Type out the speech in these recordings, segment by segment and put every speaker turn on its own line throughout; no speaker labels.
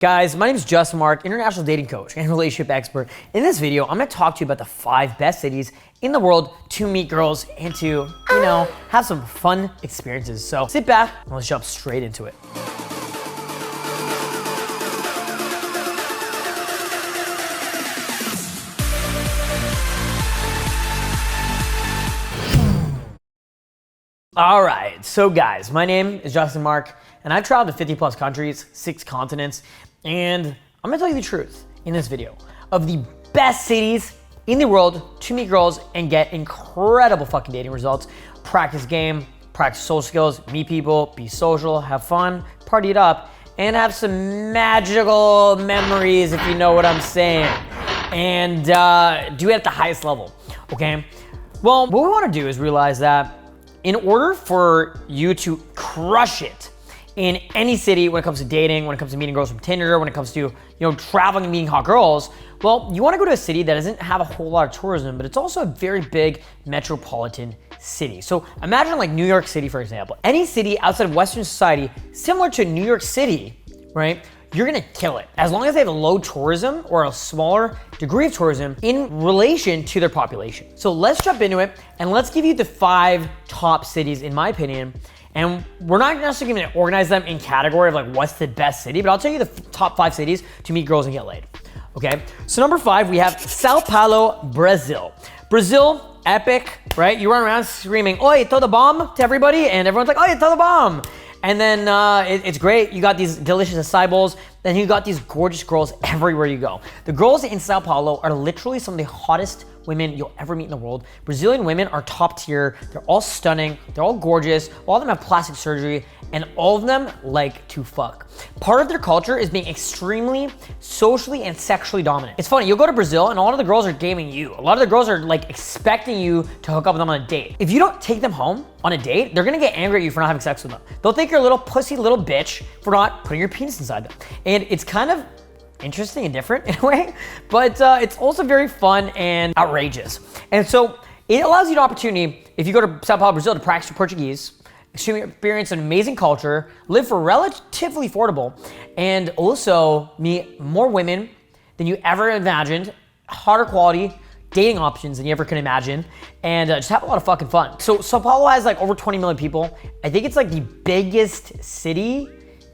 Guys, my name is Marc, international dating coach and relationship expert. In this video, I'm gonna talk to you about the 5 best cities in the world to meet girls and to, have some fun experiences. So sit back and let's jump straight into it. All right, so guys, my name is Marc, and I've traveled to 50 plus countries, 6 continents, and I'm gonna tell you the truth in this video of the best cities in the world to meet girls and get incredible fucking dating results, practice game, practice social skills, meet people, be social, have fun, party it up, and have some magical memories, if you know what I'm saying, and do it at the highest level, okay? Well, what we wanna do is realize that in order for you to crush it in any city when it comes to dating, when it comes to meeting girls from Tinder, when it comes to, traveling and meeting hot girls, well, you wanna go to a city that doesn't have a whole lot of tourism, but it's also a very big metropolitan city. So imagine like New York City, for example. Any city outside of Western society, similar to New York City, right? You're gonna kill it. As long as they have a low tourism or a smaller degree of tourism in relation to their population. So let's jump into it and let's give you the 5 top cities in my opinion. And we're not necessarily gonna organize them in category of like what's the best city, but I'll tell you the top 5 cities to meet girls and get laid, okay? So number 5, we have Sao Paulo, Brazil. Brazil, epic, right? You run around screaming, "Oi, todo bom" to everybody, and everyone's like, "Oi, todo bom." And then it's great. You got these delicious acai bowls, and you got these gorgeous girls everywhere you go. The girls in Sao Paulo are literally some of the hottest women you'll ever meet in the world. Brazilian women are top tier. They're all stunning. They're all gorgeous. All of them have plastic surgery, and all of them like to fuck. Part of their culture is being extremely socially and sexually dominant. It's funny, you'll go to Brazil and a lot of the girls are gaming you. A lot of the girls are like expecting you to hook up with them on a date. If you don't take them home on a date, they're gonna get angry at you for not having sex with them. They'll think you're a little pussy little bitch for not putting your penis inside them. And it's kind of interesting and different in a way, but it's also very fun and outrageous. And so it allows you an opportunity, if you go to Sao Paulo, Brazil, to practice your Portuguese, experience an amazing culture, live for relatively affordable, and also meet more women than you ever imagined, hotter quality, dating options than you ever could imagine, and just have a lot of fucking fun. So Sao Paulo has like over 20 million people. I think it's like the biggest city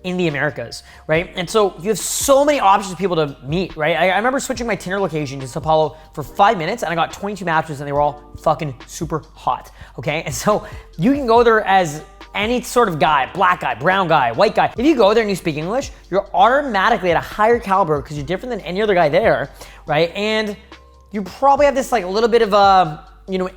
in the Americas, right? And so you have so many options of people to meet, right? I remember switching my Tinder location to Sao Paulo for 5 minutes and I got 22 matches and they were all fucking super hot, okay? And so you can go there as any sort of guy, black guy, brown guy, white guy. If you go there and you speak English, you're automatically at a higher caliber because you're different than any other guy there, right? And you probably have this like a little bit of a,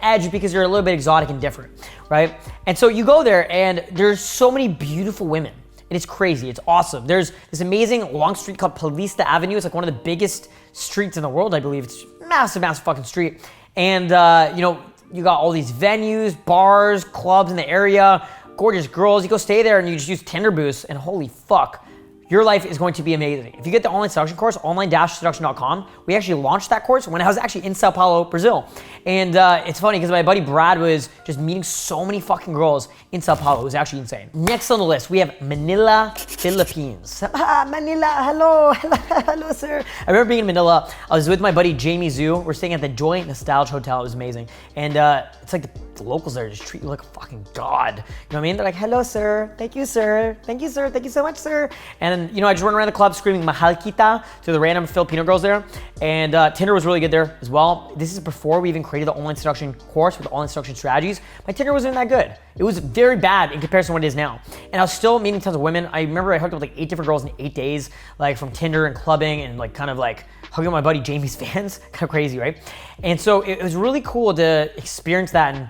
edge because you're a little bit exotic and different, right? And so you go there and there's so many beautiful women. And it's crazy, it's awesome. There's this amazing long street called Paulista Avenue. It's like one of the biggest streets in the world, I believe. It's massive, massive fucking street. And you got all these venues, bars, clubs in the area, gorgeous girls. You go stay there and you just use Tinder boosts and holy fuck, your life is going to be amazing. If you get the online seduction course, online-seduction.com, we actually launched that course when I was actually in Sao Paulo, Brazil. And it's funny because my buddy Brad was just meeting so many fucking girls in Sao Paulo. It was actually insane. Next on the list, we have Manila, Philippines. Manila, hello, sir. I remember being in Manila. I was with my buddy Jamie Zhu. We're staying at the Joint Nostalgia Hotel. It was amazing. And it's like the locals there just treat you like a fucking god. You know what I mean? They're like, "Hello, sir. Thank you, sir. Thank you, sir. Thank you so much, sir." And I just run around the club screaming "Mahal kita" to the random Filipino girls there. And Tinder was really good there as well. This is before we even created the online seduction course with the online seduction strategies. My Tinder wasn't that good. It was very bad in comparison to what it is now. And I was still meeting tons of women. I remember I hooked up with like 8 different girls in 8 days, like from Tinder and clubbing and like kind of like hugging up my buddy Jamie's fans. Kind of crazy, right? And so it was really cool to experience that and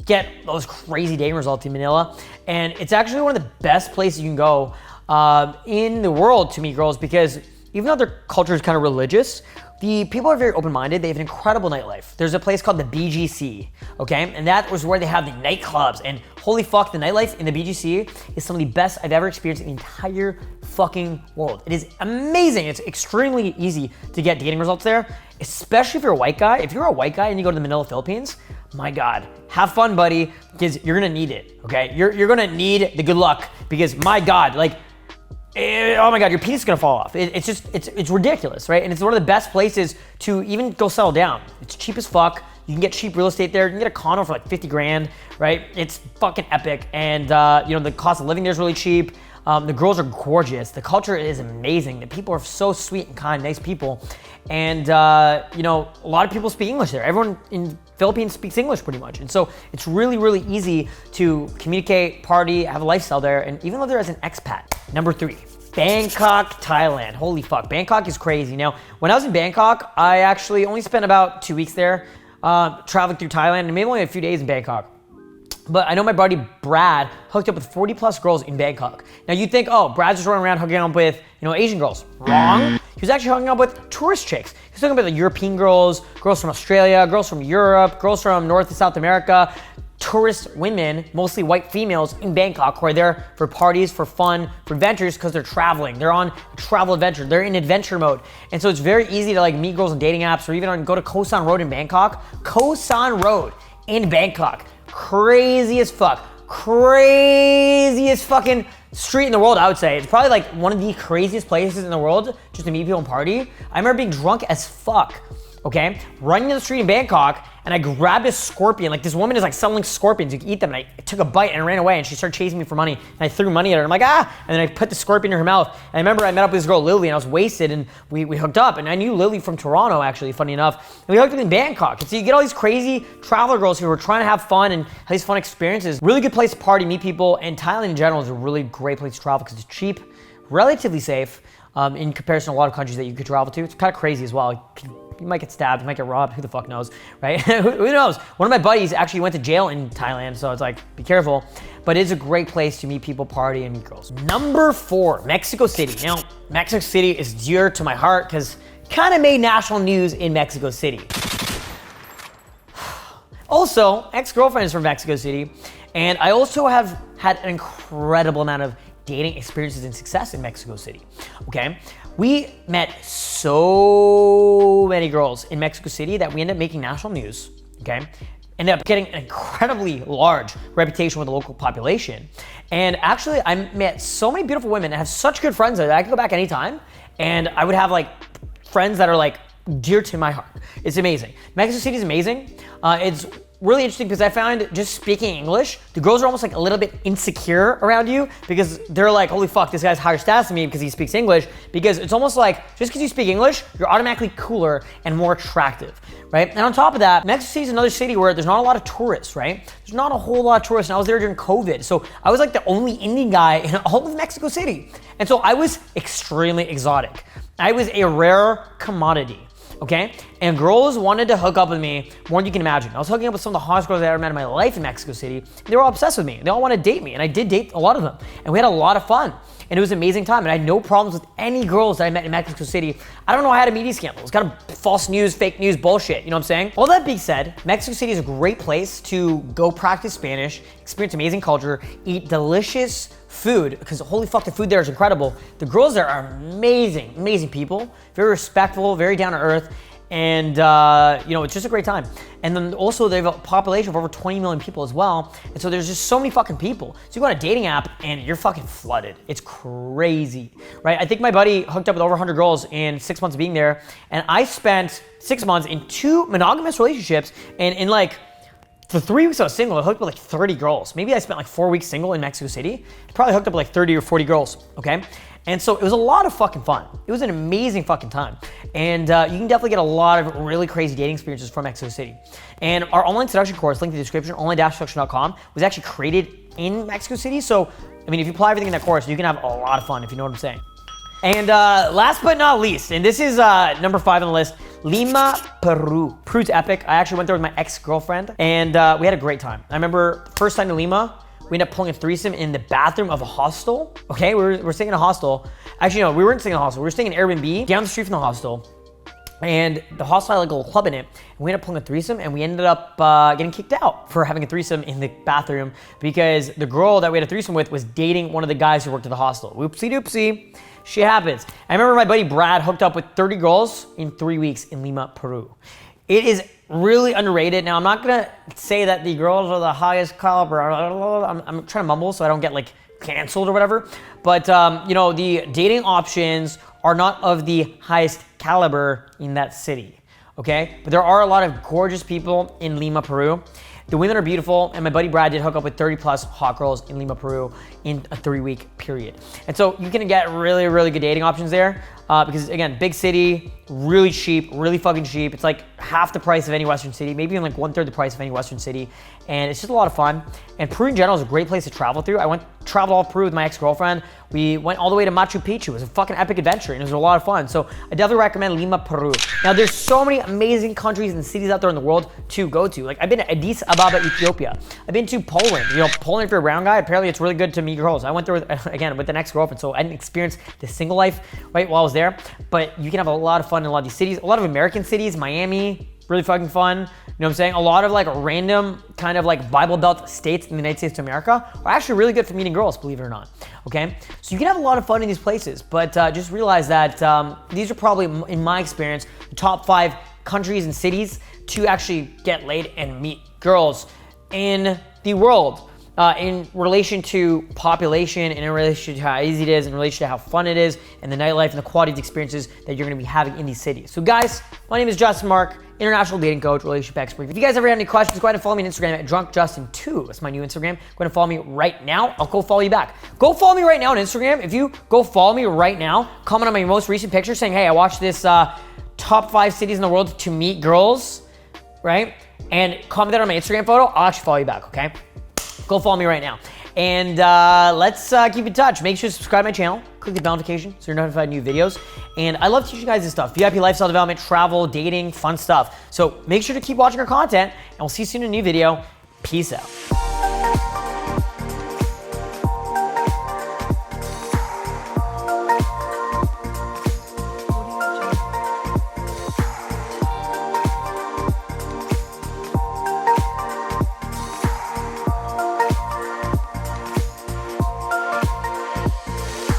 get those crazy dating results in Manila. And it's actually one of the best places you can go in the world to meet girls because even though their culture is kind of religious, the people are very open-minded. They have an incredible nightlife. There's a place called the BGC, okay? And that was where they have the nightclubs. And holy fuck, the nightlife in the BGC is some of the best I've ever experienced in the entire fucking world. It is amazing. It's extremely easy to get dating results there, especially if you're a white guy. If you're a white guy and you go to the Manila, Philippines, my God, have fun, buddy, because you're gonna need it, okay? You're gonna need the good luck because my God, like, oh my God, your penis is gonna fall off. It's ridiculous, right? And it's one of the best places to even go settle down. It's cheap as fuck. You can get cheap real estate there. You can get a condo for like 50 grand, right? It's fucking epic. And the cost of living there is really cheap. The girls are gorgeous. The culture is amazing. The people are so sweet and kind, nice people. And a lot of people speak English there. Everyone in Philippines speaks English pretty much. And so it's really, really easy to communicate, party, have a lifestyle there, and even live there as an expat. Number 3, Bangkok, Thailand. Holy fuck, Bangkok is crazy. Now, when I was in Bangkok, I actually only spent about 2 weeks there, traveling through Thailand, and maybe only a few days in Bangkok. But I know my buddy Brad hooked up with 40 plus girls in Bangkok. Now you'd think, oh, Brad's just running around hooking up with, Asian girls. Wrong. He was actually hooking up with tourist chicks. He was hooking up with European girls, girls from Australia, girls from Europe, girls from North and South America, tourist women, mostly white females in Bangkok who are there for parties, for fun, for adventures because they're traveling. They're on travel adventure. They're in adventure mode. And so it's very easy to meet girls on dating apps or even go to Koh San Road in Bangkok. Koh San Road in Bangkok. Crazy as fuck. Craziest fucking street in the world, I would say. It's probably one of the craziest places in the world just to meet people and party. I remember being drunk as fuck, okay? Running down the street in Bangkok, and I grabbed a scorpion. This woman is selling scorpions. You can eat them. And I took a bite and ran away, and she started chasing me for money. And I threw money at her. I'm like, ah! And then I put the scorpion in her mouth. And I remember I met up with this girl, Lily, and I was wasted, and we hooked up. And I knew Lily from Toronto, actually, funny enough. And we hooked up in Bangkok. And so you get all these crazy traveler girls who are trying to have fun and have these fun experiences. Really good place to party, meet people. And Thailand in general is a really great place to travel because it's cheap, relatively safe, in comparison to a lot of countries that you could travel to. It's kind of crazy as well. You might get stabbed, you might get robbed, who the fuck knows, right? Who knows? One of my buddies actually went to jail in Thailand, so it's be careful. But it's a great place to meet people, party, and meet girls. Number 4, Mexico City. Now, Mexico City is dear to my heart because kind of made national news in Mexico City. Also, ex-girlfriend is from Mexico City, and I also have had an incredible amount of dating experiences and success in Mexico City, okay? We met so many girls in Mexico City that we ended up making national news, okay? Ended up getting an incredibly large reputation with the local population. And actually, I met so many beautiful women and have such good friends there that I could go back anytime, and I would have friends that are dear to my heart. It's amazing. Mexico City is amazing. It's really interesting because I found just speaking English, the girls are almost a little bit insecure around you because they're like, holy fuck, this guy's higher status than me because he speaks English. Because it's almost just because you speak English, you're automatically cooler and more attractive, right? And on top of that, Mexico City is another city where there's not a lot of tourists, right? There's not a whole lot of tourists, and I was there during COVID. So I was the only Indian guy in all of Mexico City. And so I was extremely exotic. I was a rare commodity. Okay? And girls wanted to hook up with me more than you can imagine. I was hooking up with some of the hottest girls I ever met in my life in Mexico City. They were all obsessed with me. They all wanted to date me, and I did date a lot of them. And we had a lot of fun. And it was an amazing time. And I had no problems with any girls that I met in Mexico City. I don't know how I had a media scandal. It's kind of false news, fake news, bullshit. You know what I'm saying? All that being said, Mexico City is a great place to go practice Spanish, experience amazing culture, eat delicious food, because holy fuck, the food there is incredible. The girls there are amazing, amazing people. Very respectful, very down to earth. And, it's just a great time. And then also they have a population of over 20 million people as well. And so there's just so many fucking people. So you go on a dating app and you're fucking flooded. It's crazy, right? I think my buddy hooked up with over 100 girls in 6 months of being there. And I spent 6 months in 2 monogamous relationships. And in the 3 weeks I was single, I hooked up with 30 girls. Maybe I spent 4 weeks single in Mexico City. Probably hooked up with 30 or 40 girls, okay? And so it was a lot of fucking fun. It was an amazing fucking time. And you can definitely get a lot of really crazy dating experiences from Mexico City. And our online seduction course, link in the description, online-seduction.com, was actually created in Mexico City. So, if you apply everything in that course, you can have a lot of fun, if you know what I'm saying. And last but not least, and this is number 5 on the list, Lima, Peru. Peru's epic. I actually went there with my ex-girlfriend, and we had a great time. I remember first time in Lima, we ended up pulling a threesome in the bathroom of a hostel. Okay, we're staying in a hostel. Actually, no, we weren't staying in a hostel. We were staying in Airbnb down the street from the hostel. And the hostel had a little club in it. And we ended up pulling a threesome, and we ended up getting kicked out for having a threesome in the bathroom because the girl that we had a threesome with was dating one of the guys who worked at the hostel. Whoopsie doopsie. Shit happens. I remember my buddy Brad hooked up with 30 girls in 3 weeks in Lima, Peru. It is really underrated. Now, I'm not gonna say that the girls are the highest caliber. I'm trying to mumble so I don't get canceled or whatever. But you know, the dating options are not of the highest caliber in that city, okay? But there are a lot of gorgeous people in Lima, Peru. The women are beautiful, and my buddy Brad did hook up with 30 plus hot girls in Lima, Peru in a 3-week period. And so you can get really, really good dating options there because again, big city, really cheap, really fucking cheap. It's like half the price of any Western city, maybe even like 1/3 the price of any Western city. And it's just a lot of fun. And Peru in general is a great place to travel through. I traveled all of Peru with my ex-girlfriend. We went all the way to Machu Picchu. It was a fucking epic adventure and it was a lot of fun. So I definitely recommend Lima, Peru. Now there's so many amazing countries and cities out there in the world to go to. Like I've been to Addis Ababa, Ethiopia. I've been to Poland. You know, Poland, if you're a brown guy, apparently it's really good to meet girls. I went there with, again, with an ex-girlfriend, so I didn't experience the single life, right, while I was there. But you can have a lot of fun in a lot of these cities. A lot of American cities, Miami, really fucking fun. You know what I'm saying? A lot of like random kind of like Bible Belt states in the United States of America are actually really good for meeting girls, believe it or not, okay? So you can have a lot of fun in these places, but just realize that these are probably, in my experience, the top 5 countries and cities to actually get laid and meet girls in the world. In relation to population, and in relation to how easy it is, in relation to how fun it is, and the nightlife and the quality of experiences that you're gonna be having in these cities. So guys, my name is Justin Marc, international dating coach, relationship expert. If you guys ever have any questions, go ahead and follow me on Instagram at drunkjustin2. That's my new Instagram. Go ahead and follow me right now. I'll go follow you back. Go follow me right now on Instagram. If you go follow me right now, comment on my most recent picture saying, hey, I watched this top 5 cities in the world to meet girls, right? And comment that on my Instagram photo, I'll actually follow you back, okay? Go follow me right now. And let's keep in touch. Make sure to subscribe to my channel. Click the bell notification so you're notified of new videos. And I love teaching you guys this stuff. VIP lifestyle development, travel, dating, fun stuff. So make sure to keep watching our content, and we'll see you soon in a new video. Peace out.